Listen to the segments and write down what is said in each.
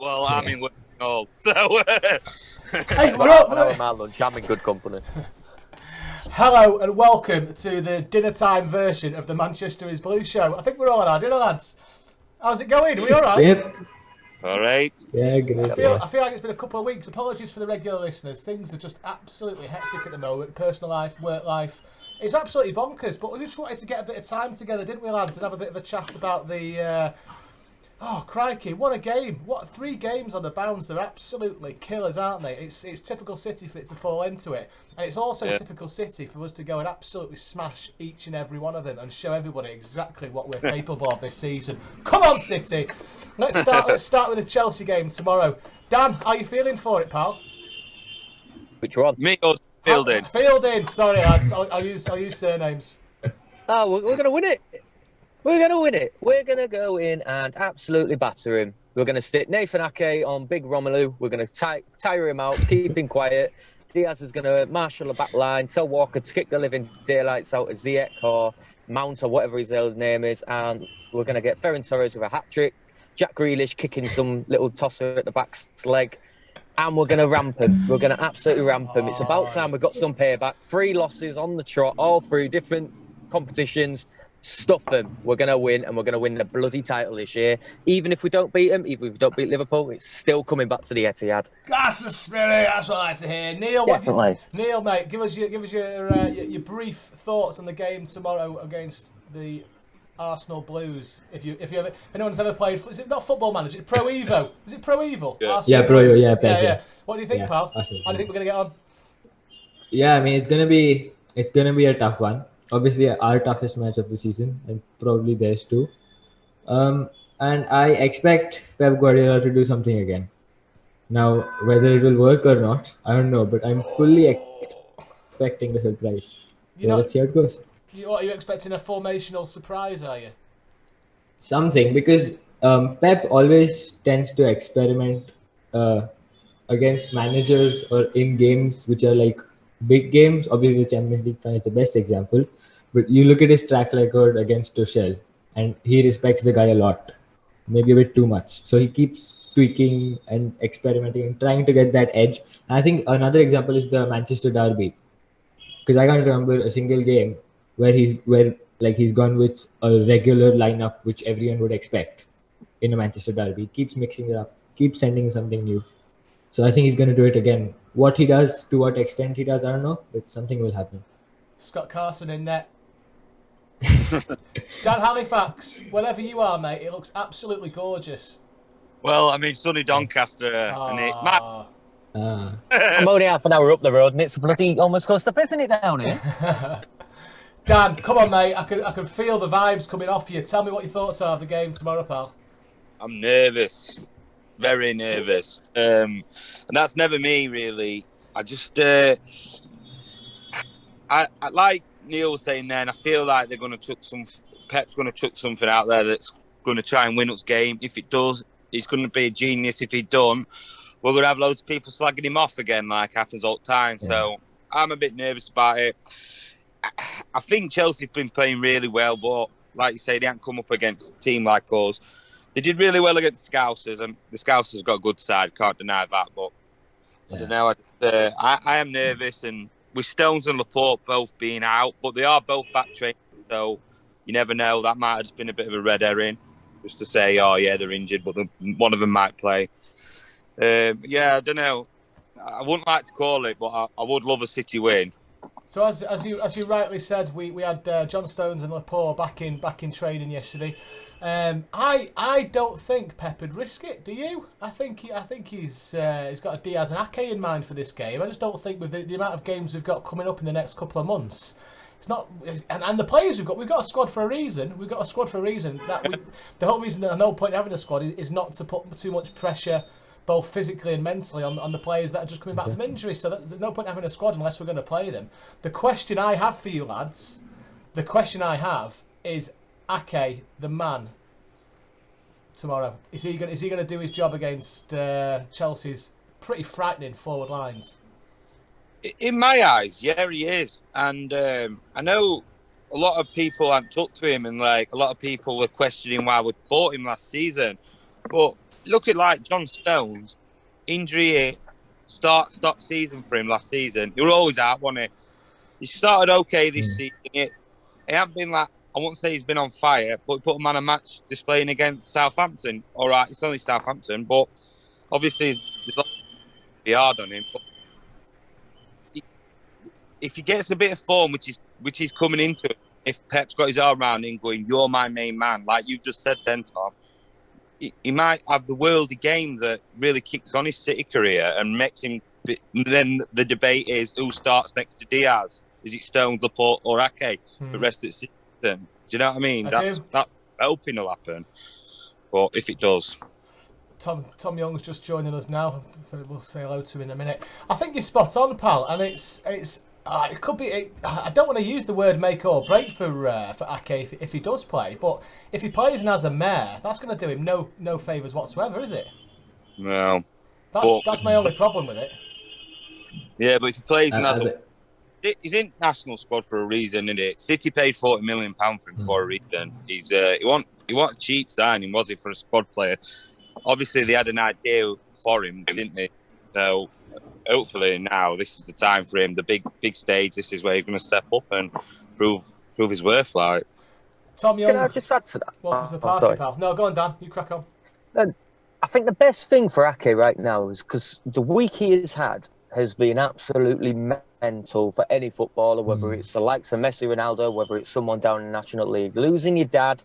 Well, I'm in work all, so. Hey, Got half an hour of my lunch. I'm in good company. Hello and welcome to the dinner time version of the Manchester is Blue show. I think we're all on our dinner, lads. How's it going? Are we all right? Yep. All right. Yeah, great. I feel like it's been a couple of weeks. Apologies for the regular listeners. Things are just absolutely hectic at the moment. Personal life, work life. It's absolutely bonkers. But we just wanted to get a bit of time together, didn't we, lads, and have a bit of a chat about the. Oh, crikey, what a game. What 3 games on the bounce. They're absolutely killers, aren't they? It's typical City for it to fall into it. And it's also typical City for us to go and absolutely smash each and every one of them and show everybody exactly what we're capable of this season. Come on, City! Let's start with the Chelsea game tomorrow. Dan, how are you feeling for it, pal? Which one? Me or Fielding? Fielding, sorry, lads. I'll use surnames. Oh, we're going to win it. We're going to win it. We're going to go in and absolutely batter him. We're going to stick Nathan Ake on Big Romelu. We're going to tire him out, keep him quiet. Diaz is going to marshal the back line, tell Walker to kick the living daylights out of Ziyech or Mount or whatever his name is. And we're going to get Ferran Torres with a hat-trick. Jack Grealish kicking some little tosser at the back's leg. And we're going to ramp him. We're going to absolutely ramp him. It's about time we got some payback. 3 losses on the trot, all through different competitions. Stuff them. We're going to win, and we're going to win the bloody title this year. Even if we don't beat them, even if we don't beat Liverpool, it's still coming back to the Etihad. That's the spirit. That's what I like to hear. Neil, Definitely. Neil, mate, give us your brief thoughts on the game tomorrow against the Arsenal Blues. If anyone's ever played, is it not Football Manager? Is it Pro Evo? Is it Pro Evo? Yeah, Arsenal Pro Evo. Blues. Yeah. What do you think, pal? Arsenal. How do you think we're gonna get on? Yeah, I mean it's gonna be a tough one. Obviously, our toughest match of the season, and probably theirs too. And I expect Pep Guardiola to do something again. Now, whether it will work or not, I don't know. But I'm fully expecting a surprise. Let's see how it goes. What are you expecting? A formational surprise? Are you? Something, because Pep always tends to experiment against managers or in games which are like big games. Obviously, the Champions League final is the best example, but you look at his track record against Tuchel, and he respects the guy a lot, maybe a bit too much. So he keeps tweaking and experimenting and trying to get that edge. And I think another example is the Manchester derby, because I can't remember a single game where he's gone with a regular lineup which everyone would expect in a Manchester derby. He keeps mixing it up, keeps sending something new. So I think he's going to do it again. What he does, to what extent he does, I don't know, but something will happen. Scott Carson in net. Dan Halifax, wherever you are, mate, it looks absolutely gorgeous. Well, I mean, sunny Doncaster. And it, I'm only half an hour up the road, and it's bloody almost close to pissing it down here. Dan, come on, mate. I can feel the vibes coming off you. Tell me what your thoughts are of the game tomorrow, pal. I'm nervous. Very nervous. And that's never me, really. I just... I like Neil was saying then, I feel like they're going to Pep's going to chuck something out there that's going to try and win us game. If it does, he's going to be a genius. If he don't, we're going to have loads of people slagging him off again, like happens all the time. Yeah. So I'm a bit nervous about it. I think Chelsea's been playing really well, but like you say, they haven't come up against a team like us. They did really well against the Scousers, and the Scousers got a good side, can't deny that. But I don't know. I am nervous, and with Stones and Laporte both being out, but they are both back training, so you never know. That might have just been a bit of a red herring, just to say, oh yeah, they're injured, but one of them might play. Yeah, I don't know. I wouldn't like to call it, but I would love a City win. So as you rightly said, we had John Stones and Laporte back in training yesterday. I don't think Pep would risk it. Do you? I think he's got a Diaz and Ake in mind for this game. I just don't think with the amount of games we've got coming up in the next couple of months, it's not. And the players we've got a squad for a reason. We've got a squad for a reason. The whole reason that there's no point in having a squad is not to put too much pressure, both physically and mentally, on the players that are just coming back from injury. So there's no point in having a squad unless we're going to play them. The question I have for you lads, is Ake the man tomorrow? Is he going to do his job against Chelsea's pretty frightening forward lines? In my eyes, yeah, he is. And I know a lot of people hadn't talked to him, and like a lot of people were questioning why we bought him last season. But look at like John Stones, injury here, stop season for him last season. He was always out, wasn't he? He started okay this season. It hasn't been like, I won't say he's been on fire, but he put a man of match displaying against Southampton. All right, it's only Southampton, but obviously there's a lot to be hard on him. But if he gets a bit of form, which is coming into it, if Pep's got his arm around him going, "You're my main man," like you just said then, Tom, he might have the worldly game that really kicks on his City career and makes him. Then the debate is who starts next to Diaz. Is it Stones, Laporte, or Ake the rest of the season? Do you know what I mean? That's hoping will happen. But if it does. Tom Young's just joining us now. We'll say hello to him in a minute. I think you're spot on, pal, and it could be. I don't want to use the word make or break for Ake if he does play, but if he plays and has a mare, that's going to do him no favours whatsoever, is it? No. That's my only problem with it. Yeah, but if he plays and has he's in national squad for a reason, isn't it? City paid £40 million for him for a reason. He want a cheap signing, was it, for a squad player? Obviously, they had an idea for him, didn't they? So hopefully now this is the time for him. The big stage. This is where he's going to step up and prove his worth. Like Tom Young, can I just add to that? Welcome to the party, pal. No, go on, Dan. You crack on. I think the best thing for Ake right now is because the week he has had has been absolutely mental for any footballer, whether it's the likes of Messi, Ronaldo, whether it's someone down in the National League. Losing your dad,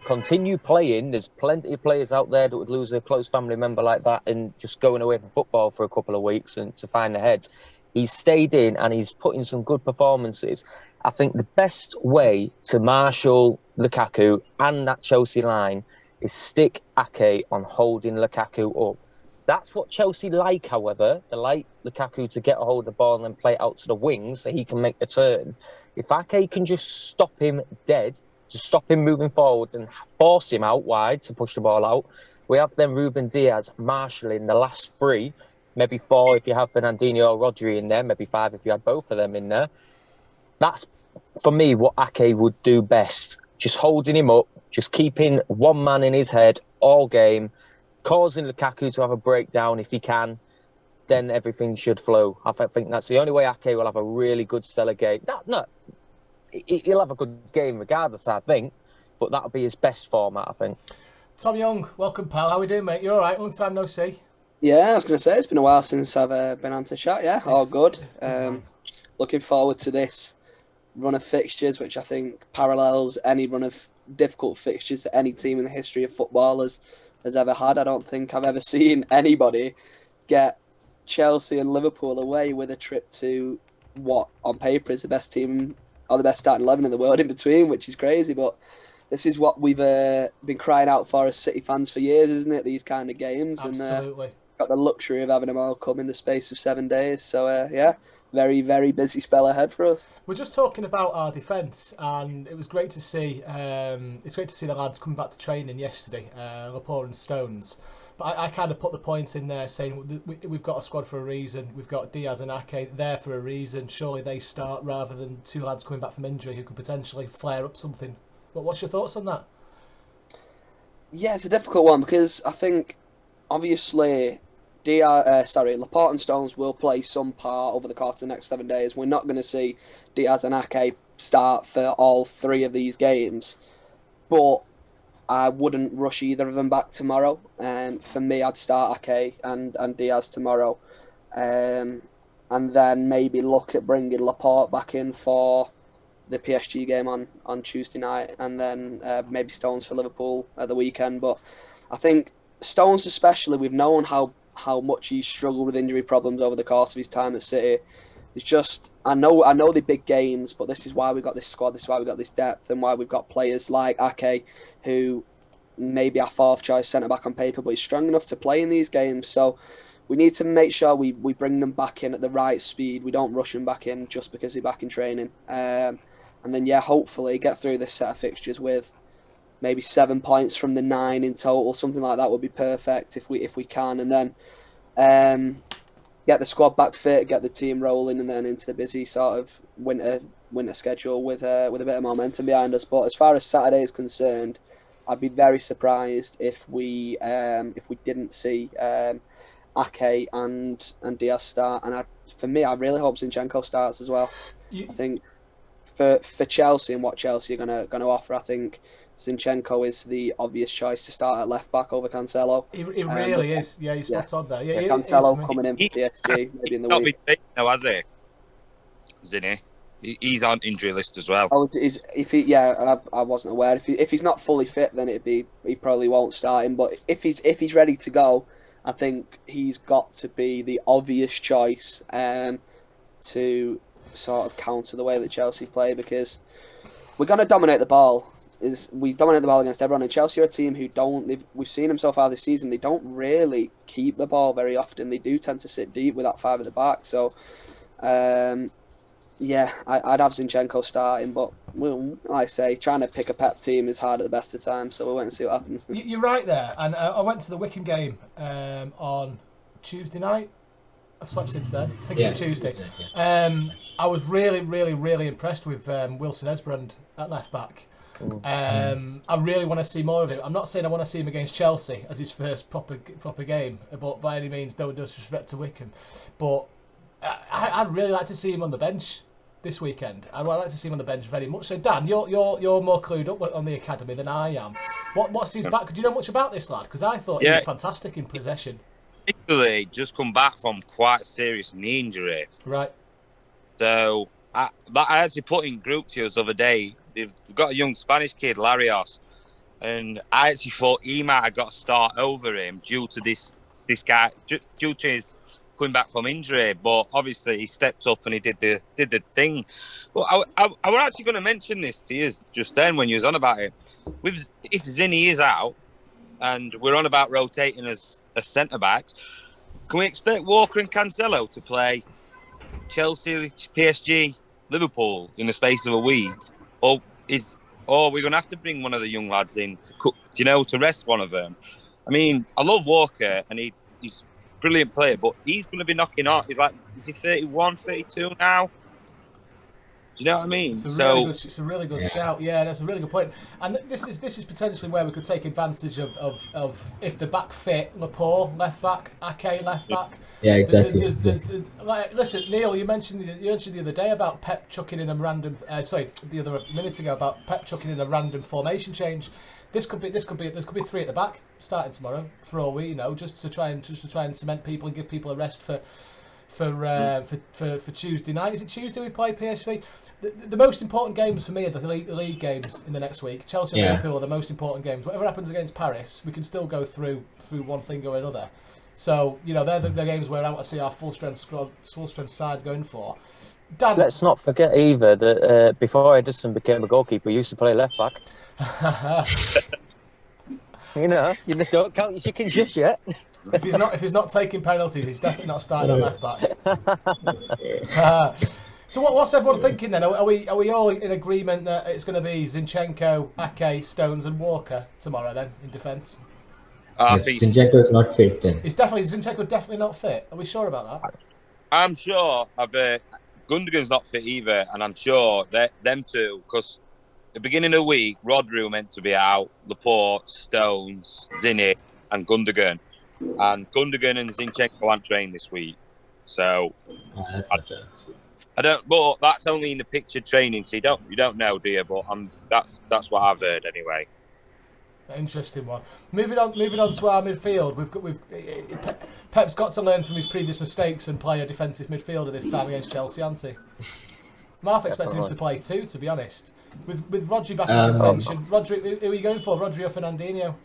continue playing. There's plenty of players out there that would lose a close family member like that and just going away from football for a couple of weeks and to find their heads. He's stayed in and he's put in some good performances. I think the best way to marshal Lukaku and that Chelsea line is stick Ake on holding Lukaku up. That's what Chelsea like, however. They like Lukaku to get a hold of the ball and then play it out to the wings so he can make the turn. If Ake can just stop him dead, just stop him moving forward and force him out wide to push the ball out, we have then Ruben Diaz marshalling the last three, maybe four if you have Fernandinho or Rodri in there, maybe five if you had both of them in there. That's, for me, what Ake would do best. Just holding him up, just keeping one man in his head all game, causing Lukaku to have a breakdown if he can, then everything should flow. I think that's the only way Ake will have a really good stellar game. He'll have a good game regardless, I think, but that'll be his best format, I think. Tom Young, welcome, pal. How are we doing, mate? You all right? Long time no see. Yeah, I was going to say, it's been a while since I've been on to chat, yeah, all good. Looking forward to this run of fixtures, which I think parallels any run of difficult fixtures that any team in the history of football has ever had. I don't think I've ever seen anybody get Chelsea and Liverpool away with a trip to what, on paper, is the best team or the best starting 11 in the world in between, which is crazy, but this is what we've been crying out for as City fans for years, isn't it? These kind of games. Absolutely. And got the luxury of having them all come in the space of 7 days. So, yeah, very, very busy spell ahead for us. We're just talking about our defence, and it was great to see. It's great to see the lads coming back to training yesterday, Laporte and Stones. But I kind of put the point in there saying we've got a squad for a reason. We've got Diaz and Ake there for a reason. Surely they start rather than two lads coming back from injury who could potentially flare up something. But what's your thoughts on that? Yeah, it's a difficult one because I think obviously Laporte and Stones will play some part over the course of the next 7 days. We're not going to see Diaz and Ake start for all three of these games, but I wouldn't rush either of them back tomorrow. For me, I'd start Ake and Diaz tomorrow, and then maybe look at bringing Laporte back in for the PSG game on Tuesday night, and then maybe Stones for Liverpool at the weekend. But I think Stones especially, we've known how much he's struggled with injury problems over the course of his time at City. It's just, I know the big games, but this is why we've got this squad, this is why we've got this depth, and why we've got players like Ake, who maybe our fourth choice centre-back on paper, but he's strong enough to play in these games. So we need to make sure we bring them back in at the right speed. We don't rush them back in just because they're back in training. And then, yeah, hopefully get through this set of fixtures with maybe 7 points from the 9 in total. Something like that would be perfect if we can. And then get the squad back fit, get the team rolling, and then into the busy sort of winter schedule with a bit of momentum behind us. But as far as Saturday is concerned, I'd be very surprised if we didn't see Ake and Diaz start. And for me, I really hope Zinchenko starts as well. I think for Chelsea and what Chelsea are gonna offer, I think Zinchenko is the obvious choice to start at left back over Cancelo. It really is. Yeah, you're spot on there. Yeah, Cancelo coming in for PSG maybe in the week. Not been now, has he? Zinni. He's on injury list as well. Oh, I wasn't aware. If he's not fully fit, then he probably won't start him. But if he's ready to go, I think he's got to be the obvious choice to sort of counter the way that Chelsea play, because we're going to dominate the ball. We dominate the ball against everyone, and Chelsea are a team who we've seen them so far this season, they don't really keep the ball very often. They do tend to sit deep with that five at the back. So I'd have Zinchenko starting, but like I say, trying to pick a Pep team is hard at the best of times, so we'll wait and see what happens. You're right there, and I went to the Wycombe game on Tuesday night. I've slept since then. I think it was Tuesday. I was really, really, really impressed with Wilson Esbrand at left back. I really want to see more of him. I'm not saying I want to see him against Chelsea as his first proper game, but by any means, no disrespect to Wycombe. But I'd really like to see him on the bench this weekend. I'd like to see him on the bench very much. So Dan, you're more clued up on the academy than I am. What's his back? Do you know much about this lad? Because I thought he was fantastic in possession. Particularly just come back from quite a serious knee injury. Right. So I actually put in group to us the other day. They've got a young Spanish kid, Larios, and I actually thought he might have got a start over him due to this guy, due to his coming back from injury. But obviously he stepped up and he did the thing. But I was actually going to mention this to you just then when you was on about it. If Zinni is out and we're on about rotating as centre backs, can we expect Walker and Cancelo to play Chelsea, PSG, Liverpool in the space of a week? Or we're going to have to bring one of the young lads in to rest one of them? I mean, I love Walker and he's a brilliant player, but he's going to be knocking out. Is he 31, 32 now? Do you know what I mean? It's a really good shout. Yeah, that's a really good point. And this is potentially where we could take advantage of if the back fit, Laporte left back, Ake left back. Yeah, exactly. Listen, Neil, you mentioned the other day about Pep chucking in a random. The other minute ago about Pep chucking in a random formation change. This could be three at the back starting tomorrow for all we know, just to try and cement people and give people a rest for Tuesday night. Is it Tuesday we play PSV? The most important games for me are the league games in the next week. Chelsea and Liverpool are the most important games. Whatever happens against Paris, we can still go through one thing or another. So they're the games where I want to see our full strength side going for. Dan, let's not forget either that before Edison became a goalkeeper, he used to play left back. you don't count your chickens just yet. If he's not taking penalties, he's definitely not starting at left back. So what's everyone thinking then? Are we all in agreement that it's going to be Zinchenko, Ake, Stones, and Walker tomorrow then in defence? Zinchenko is not fit then. Zinchenko definitely not fit. Are we sure about that? I'm sure Gundogan's not fit either, and I'm sure that them two, because at the beginning of the week, Rodri was meant to be out, Laporte, Stones, Zinni, and Gundogan. And Gundogan and Zinchenko aren't trained this week, so I don't. But that's only in the picture training, so you don't know, do you? But that's what I've heard anyway. Interesting one. Moving on to our midfield. Pep's got to learn from his previous mistakes and play a defensive midfielder this time against Chelsea, hasn't he? I'm half expecting him to play two, to be honest. With Rodri back in contention. Rodri, who are you going for? Rodri or Fernandinho?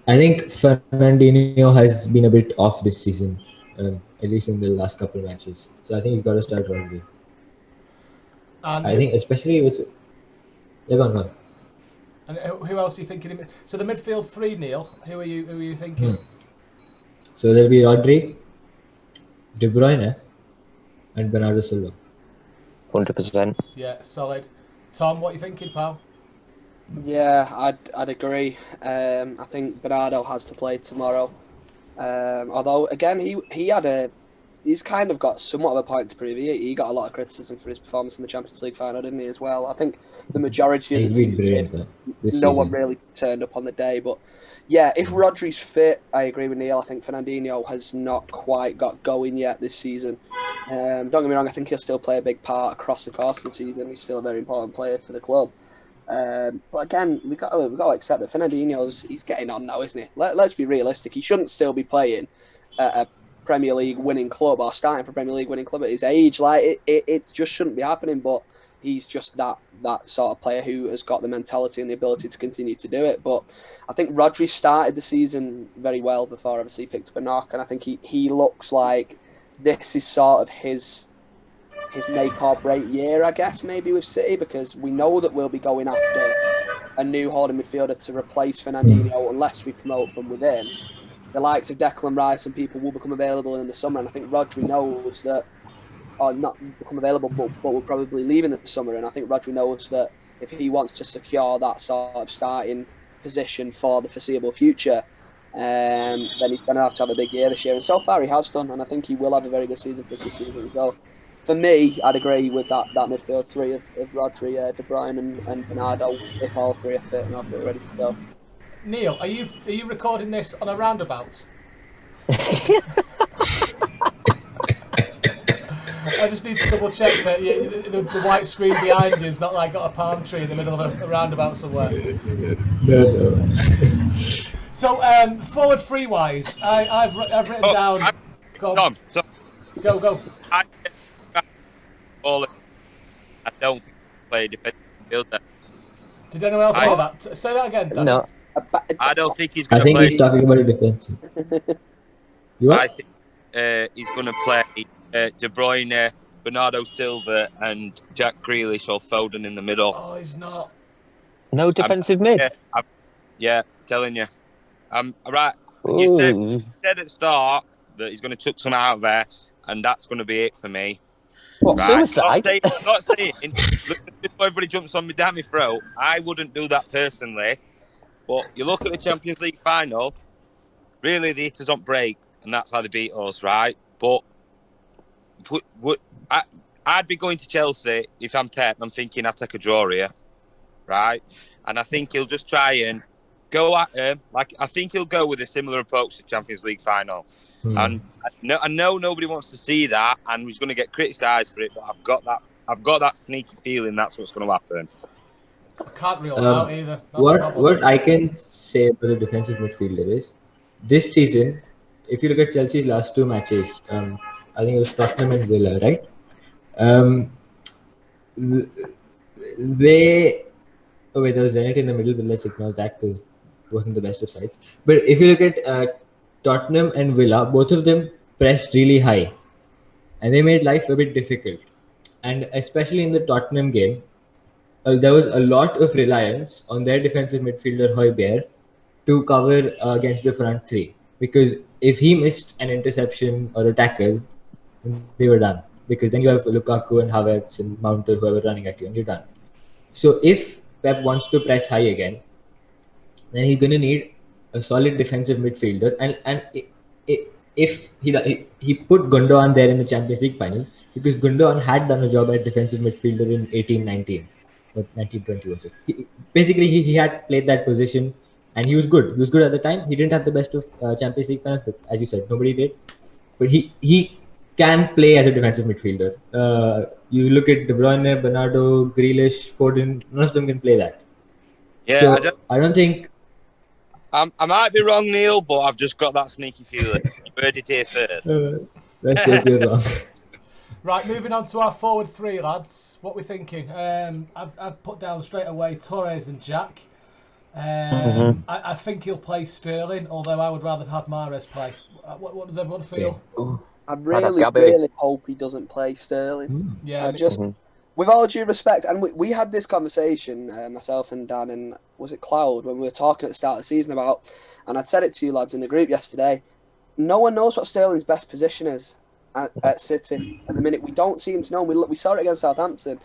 I think Fernandinho has been a bit off this season, at least in the last couple of matches. So I think he's got to start Rodri. I think especially with... Yeah, go on. And who else are you thinking? So the midfield three, Neil. Who are you thinking? So there'll be Rodri, De Bruyne, and Bernardo Silva. 100%. Yeah, solid. Tom, what are you thinking, pal? Yeah, I'd agree. I think Bernardo has to play tomorrow. Although again, he had a he's kind of got somewhat of a point to prove. He got a lot of criticism for his performance in the Champions League final, didn't he, as well? I think the majority of He's the been team brilliant did. this No one season. really turned up on the day. But, yeah, if Rodri's fit, I agree with Neil. I think Fernandinho has not quite got going yet this season. Don't get me wrong, I think he'll still play a big part across the course of the season. He's still a very important player for the club. But again, we got to accept that he's getting on now, isn't he? Let's be realistic. He shouldn't still be playing at a Premier League winning club or starting for Premier League winning club at his age. Like it just shouldn't be happening. But he's just that sort of player who has got the mentality and the ability to continue to do it. But I think Rodri started the season very well before obviously he picked up a knock, and I think he looks like this is sort of his make or break year, I guess, maybe with City, because we know that we'll be going after a new holding midfielder to replace Fernandinho unless we promote from within. The likes of Declan Rice and people will become available in the summer, and I think Rodri knows that, or not become available, but will probably leave in the summer, and I think Rodri knows that if he wants to secure that sort of starting position for the foreseeable future, then he's going to have a big year this year, and so far he has done, and I think he will have a very good season for us this season. So for me, I'd agree with that midfield three of Rodri, De Bruyne, and Bernardo, if all three are fit and all three are ready to go. Neil, are you recording this on a roundabout? I just need to double check that the white screen behind you is not like got a palm tree in the middle of a roundabout somewhere. No. So forward three wise, I've written down. Tom, so Go. I don't think he play defensive midfielder. Did anyone else know that? Say that again, Danny. No. I don't think he's I going to think play. he's talking about a defensive. You I are? think he's going to play De Bruyne, Bernardo Silva, and Jack Grealish or Foden in the middle. Oh, he's not. No defensive mid. Yeah, telling you. Right. Ooh. You said at the start that he's going to chuck some out of there, and that's going to be it for me. What, Right. suicide? Not saying. Before everybody jumps on me down my throat, I wouldn't do that personally. But you look at the Champions League final. Really, the hitters don't break, and that's how they beat us, right? But I'd be going to Chelsea if I'm Pep. I'm thinking I'll take a draw here, right? And I think he'll just try and go at him. Like I think he'll go with a similar approach to Champions League final. And I know nobody wants to see that, and he's going to get criticised for it. But I've got that sneaky feeling that's what's going to happen. I can't rule it out either. That's the problem. What I can say about the defensive midfielder is, this season, if you look at Chelsea's last two matches, I think it was Tottenham and Villa, right? There was Zenit in the middle, but let's ignore that because it wasn't the best of sides. But if you look at Tottenham and Villa, both of them pressed really high, and they made life a bit difficult. And especially in the Tottenham game, there was a lot of reliance on their defensive midfielder Højbjerg to cover against the front three, because if he missed an interception or a tackle, they were done. Because then you have Lukaku and Havertz and Mount or whoever running at you, and you're done. So if Pep wants to press high again, then he's going to need a solid defensive midfielder. And if he put Gundogan there in the Champions League final, because Gundogan had done a job at defensive midfielder in 18-19. But 1920 was it? Basically, he had played that position, and he was good. He was good at the time. He didn't have the best of Champions League finals, but as you said, nobody did. But he can play as a defensive midfielder. You look at De Bruyne, Bernardo, Grealish, Foden. None of them can play that. Yeah, so I don't think. I might be wrong, Neil, but I've just got that sneaky feeling. You heard it here first. Let's hope you're wrong. Right, moving on to our forward three, lads. What we thinking? I've put down straight away Torres and Jack. I think he'll play Sterling, although I would rather have Mahrez play. What does everyone feel? I really hope he doesn't play Sterling. Yeah, with all due respect, and we had this conversation, myself and Dan, and was it Cloud, when we were talking at the start of the season about, and I'd said it to you lads in the group yesterday, no one knows what Sterling's best position is at City at the minute. We don't seem to know. We saw it against Southampton.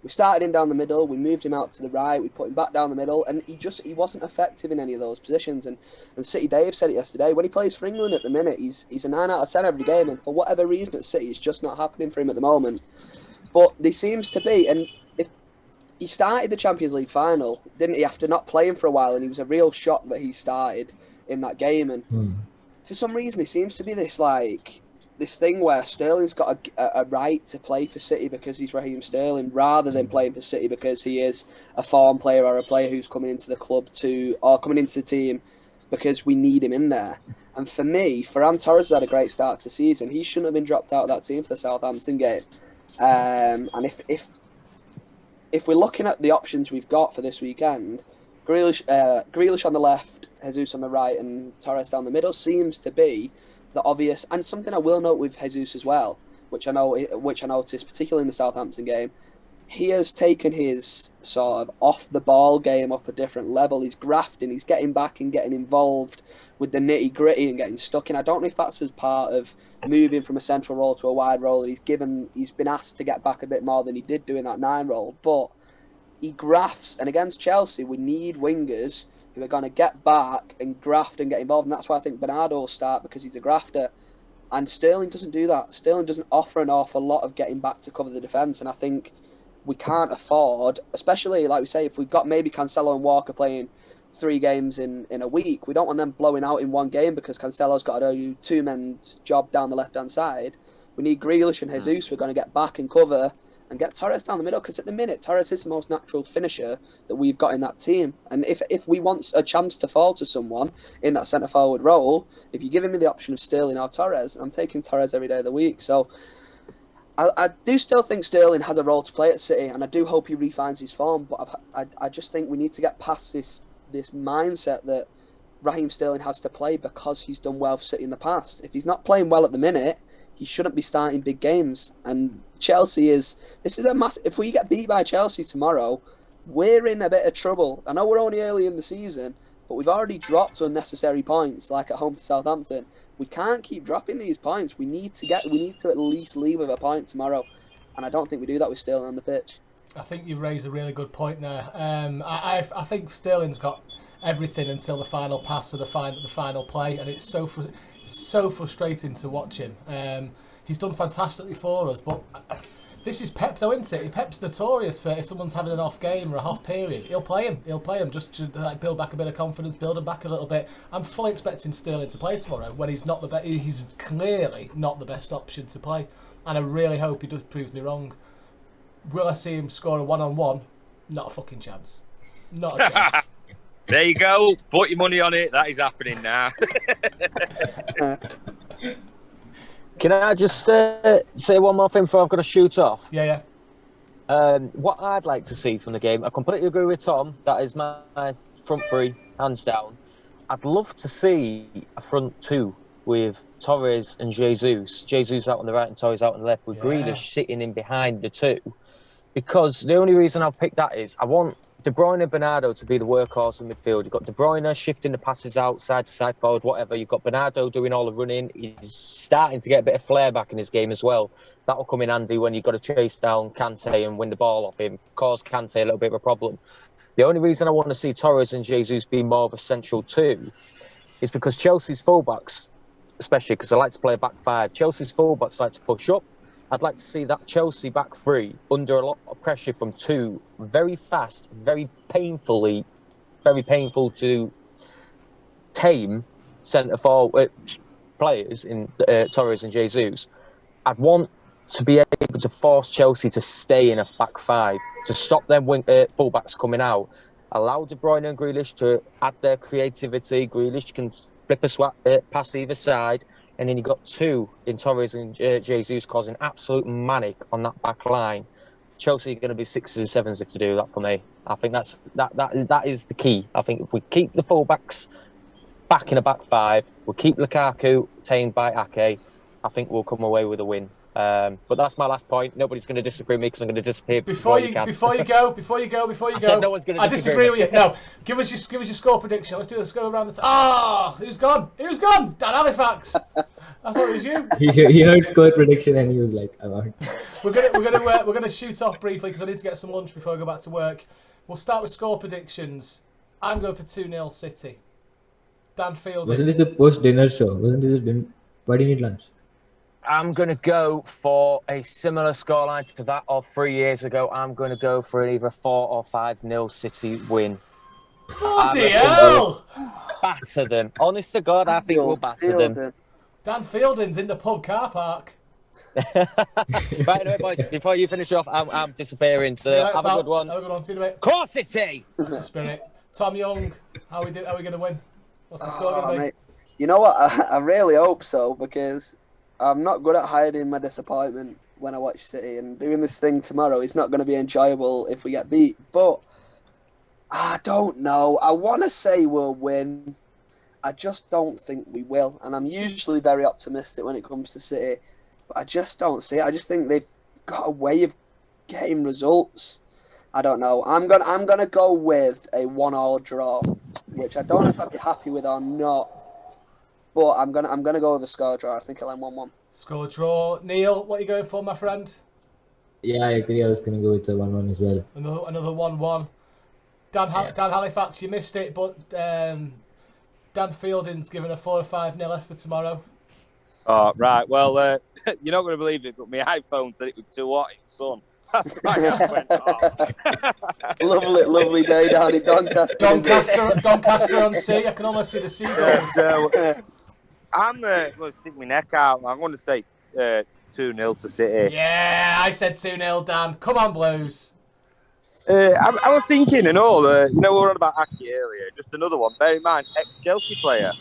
We started him down the middle, we moved him out to the right, we put him back down the middle, and he wasn't effective in any of those positions. And City Dave said it yesterday, when he plays for England at the minute, he's a 9 out of 10 every game, and for whatever reason at City, it's just not happening for him at the moment. But there seems to be, and if he started the Champions League final, didn't he, after not playing for a while, and he was a real shock that he started in that game, and for some reason it seems to be this thing where Sterling's got a right to play for City because he's Raheem Sterling, rather than playing for City because he is a form player or a player who's coming into the club or coming into the team because we need him in there. And for me, Ferran Torres has had a great start to the season. He shouldn't have been dropped out of that team for the Southampton game. And if we're looking at the options we've got for this weekend, Grealish on the left, Jesus on the right, and Torres down the middle seems to be the obvious. And something I will note with Jesus as well, which I noticed particularly in the Southampton game, he has taken his sort of off the ball game up a different level. He's grafting, he's getting back and getting involved with the nitty gritty and getting stuck in. I don't know if that's as part of moving from a central role to a wide role. He's been asked to get back a bit more than he did doing that 9 role, but he grafts. And against Chelsea, we need wingers who are going to get back and graft and get involved. And that's why I think Bernardo will start, because he's a grafter. And Sterling doesn't do that. Sterling doesn't offer an awful lot of getting back to cover the defence. And I think we can't afford, especially, like we say, if we've got maybe Cancelo and Walker playing 3 games in a week, we don't want them blowing out in one game because Cancelo's got to do 2 men's job down the left-hand side. We need Grealish and Jesus who are going to get back and cover and get Torres down the middle, because at the minute, Torres is the most natural finisher that we've got in that team. And if we want a chance to fall to someone in that centre-forward role, if you're giving me the option of Sterling or Torres, I'm taking Torres every day of the week. So I do still think Sterling has a role to play at City, and I do hope he refines his form, but I just think we need to get past this mindset that Raheem Sterling has to play because he's done well for City in the past. If he's not playing well at the minute, he shouldn't be starting big games. And Chelsea this is a massive. If we get beat by Chelsea tomorrow, we're in a bit of trouble. I know we're only early in the season, but we've already dropped unnecessary points, like at home to Southampton. We can't keep dropping these points. We need to at least leave with a point tomorrow, and I don't think we do that with Sterling on the pitch. I think you've raised a really good point there. I think Sterling's got everything until the final pass or the final play, and it's so frustrating to watch him. He's done fantastically for us, but this is Pep though, isn't it? Pep's notorious for, if someone's having an off game or a half period, he'll play him just to build back a bit of confidence, build him back a little bit. I'm fully expecting Sterling to play tomorrow when he's not the best. He's clearly not the best option to play, and I really hope he proves me wrong. Will I see him score a 1-on-1? Not a fucking chance. Not a chance. There you go. Put your money on it. That is happening now. Can I just say one more thing before I've got to shoot off? Yeah. What I'd like to see from the game, I completely agree with Tom. That is my front 3, hands down. I'd love to see a front 2 with Torres and Jesus. Jesus out on the right and Torres out on the left, with Grealish sitting in behind the 2. Because the only reason I've picked that is I want De Bruyne and Bernardo to be the workhorse in midfield. You've got De Bruyne shifting the passes out, side to side, forward, whatever. You've got Bernardo doing all the running. He's starting to get a bit of flair back in his game as well. That'll come in handy when you've got to chase down Kante and win the ball off him, cause Kante a little bit of a problem. The only reason I want to see Torres and Jesus be more of a central 2 is because Chelsea's fullbacks, especially because I like to play a back 5, Chelsea's fullbacks like to push up. I'd like to see that Chelsea back 3 under a lot of pressure from 2 very fast, very painful to tame centre-forward players in Torres and Jesus. I'd want to be able to force Chelsea to stay in a back 5, to stop them fullbacks coming out. Allow De Bruyne and Grealish to add their creativity. Grealish can flip a swap, pass either side. And then you've got 2 in Torres and Jesus causing absolute manic on that back line. Chelsea are going to be 6s and 7s if they do that for me. I think that is the key. I think if we keep the fullbacks back in a back 5, we'll keep Lukaku tamed by Ake, I think we'll come away with a win. But that's my last point. Nobody's going to disagree with me because I'm going to disappear before you go. I said no one's going to disagree with you. No, give us your score prediction. Let's go around the time. Who's gone? Dan Halifax. I thought it was you. He heard score prediction and he was like, I'm out. We're gonna shoot off briefly because I need to get some lunch before I go back to work. We'll start with score predictions. I'm going for 2-0 City. Dan Fielding. Wasn't this a post-dinner show? Wasn't this a dinner? Why do you need lunch? I'm going to go for a similar scoreline to that of 3 years ago. I'm going to go for an either 4 or 5-0 City win. Bloody hell! Batter them. Honest to God, I think we'll batter them. Dan Fielding's in the pub car park. Right, anyway, boys, before you finish off, I'm disappearing. So have a good one. Have a good one. See you in a bit. Core City! That's the spirit. Tom Young, how are we going to win? What's the score going to be? Mate, you know what? I really hope so, because I'm not good at hiding my disappointment when I watch City, and doing this thing tomorrow is not going to be enjoyable if we get beat. But I don't know. I want to say we'll win. I just don't think we will. And I'm usually very optimistic when it comes to City, but I just don't see it. I just think they've got a way of getting results. I don't know. I'm gonna go with a 1-1 draw, which I don't know if I'd be happy with or not. But I'm gonna go with a score draw. I think I'll end 1-1. Score draw. Neil, what are you going for, my friend? Yeah, I agree. I was going to go with a 1-1 as well. Another 1-1. Dan Halifax, you missed it, but Dan Fielding's given a 4 or 5-0 left for tomorrow. Oh, right. Well, you're not going to believe it, but my iPhone said it was too hot in the sun. Lovely day down in Doncaster. Doncaster on sea. I can almost see the seagulls. So, I'm going to stick my neck out. I'm going to say 2-0 to City. Yeah, I said 2-0, Dan. Come on, Blues. I was thinking and all, we were on about Aki earlier. Just another one. Bear in mind, ex-Chelsea player.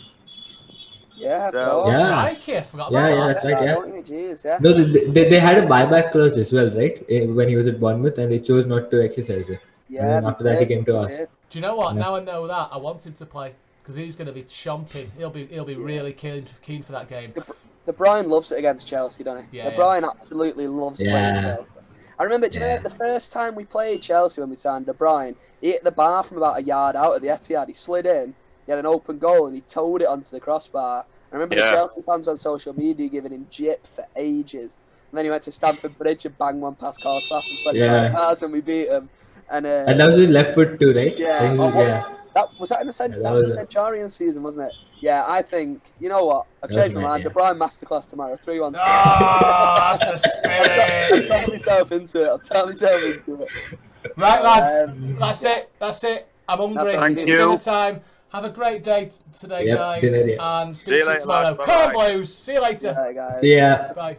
Yeah, so, Crikey, I forgot about that. Yeah, that's right, yeah. Jeez, yeah. No, they had a buyback clause as well, right? When he was at Bournemouth, and they chose not to exercise it. Yeah, and then after that, he came to us. Do you know what? Yeah. Now I know that, I want him to play because he's going to be chomping. He'll be really keen for that game. The Brian loves it against Chelsea, doesn't he? Yeah, Brian absolutely loves playing Chelsea. I remember, do you know, the first time we played Chelsea when we signed De Bruyne, he hit the bar from about a yard out of the Etihad. He slid in, he had an open goal, and he towed it onto the crossbar. I remember the Chelsea fans on social media giving him jip for ages. And then he went to Stamford Bridge and banged one past Courtois and 25 yards, and we beat him. And that was his left foot too, right? Yeah. That was in the Centurion season, wasn't it? Yeah, I think, you know what? I've changed my mind. De Bruyne masterclass tomorrow, 3-1. Oh, that's the spirit. I'll turn myself into it. Right, lads. That's it. I'm hungry. Thank It's you. dinner time. Have a great day today, guys. Dinner, And See speak you to you later, tomorrow. lads. Come on, Bye-bye. Blues. See you later. Yeah, guys. See ya. Bye.